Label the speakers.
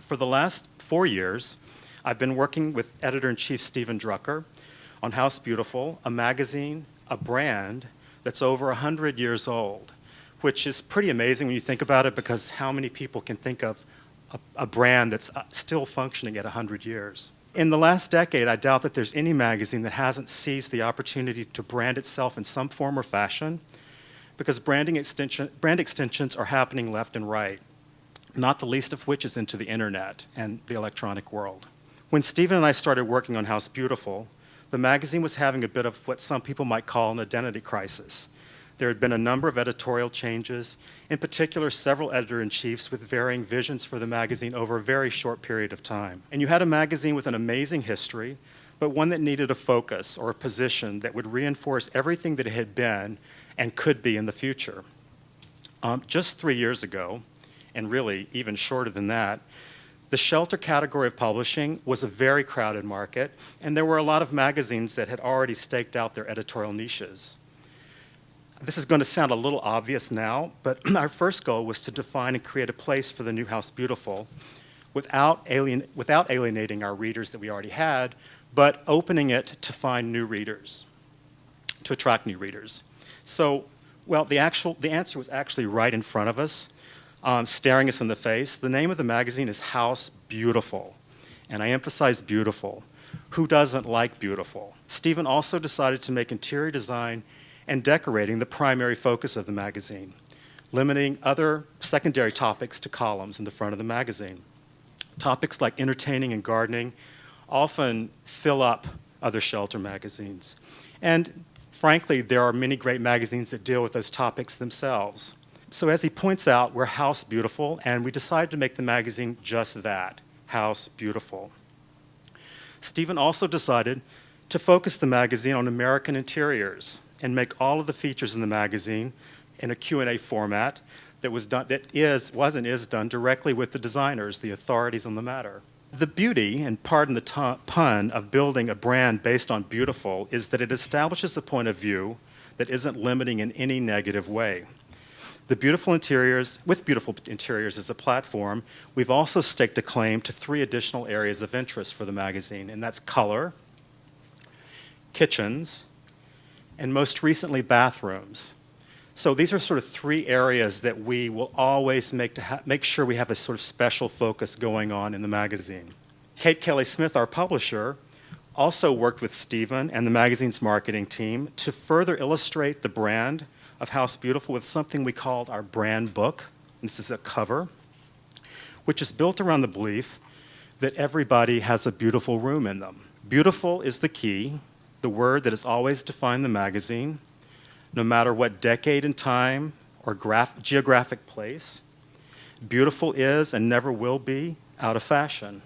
Speaker 1: For the last 4 years, I've been working with editor-in-chief Stephen Drucker on House Beautiful, a magazine, a brand that's over 100 years old, which is pretty amazing when you think about it, because how many people can think of a brand that's still functioning at 100 years? In the last decade, I doubt that there's any magazine that hasn't seized the opportunity to brand itself in some form or fashion, because brand extensions are happening left and right, not the least of which is into the internet and the electronic world. When Stephen and I started working on House Beautiful, the magazine was having a bit of what some people might call an identity crisis. There had been a number of editorial changes, in particular several editor-in-chiefs with varying visions for the magazine over a very short period of time. And you had a magazine with an amazing history, but one that needed a focus or a position that would reinforce everything that it had been and could be in the future. Just 3 years ago, and really even shorter than that, the shelter category of publishing was a very crowded market, and there were a lot of magazines that had already staked out their editorial niches. This is going to sound a little obvious now, but our first goal was to define and create a place for the new House Beautiful without alienating our readers that we already had, but opening it to find new readers, to attract new readers. So, well, the answer was actually right in front of us, staring us in the face. The name of the magazine is House Beautiful, and I emphasize beautiful. Who doesn't like beautiful? Stephen also decided to make interior design and decorating the primary focus of the magazine, limiting other secondary topics to columns in the front of the magazine. Topics like entertaining and gardening often fill up other shelter magazines. And frankly, there are many great magazines that deal with those topics themselves. So as he points out, we're House Beautiful, and we decided to make the magazine just that, House Beautiful. Stephen also decided to focus the magazine on American interiors and make all of the features in the magazine in a Q&A format that was done directly with the designers, the authorities on the matter. The beauty, and pardon the pun, of building a brand based on beautiful is that it establishes a point of view that isn't limiting in any negative way. With Beautiful Interiors as a platform, we've also staked a claim to 3 additional areas of interest for the magazine, and that's color, kitchens, and most recently, bathrooms. So these are sort of 3 areas that we will always make sure we have a sort of special focus going on in the magazine. Kate Kelly-Smith, our publisher, also worked with Stephen and the magazine's marketing team to further illustrate the brand of House Beautiful with something we called our brand book. This is a cover, which is built around the belief that everybody has a beautiful room in them. Beautiful is the key, the word that has always defined the magazine, no matter what decade in time or geographic place. Beautiful is and never will be out of fashion.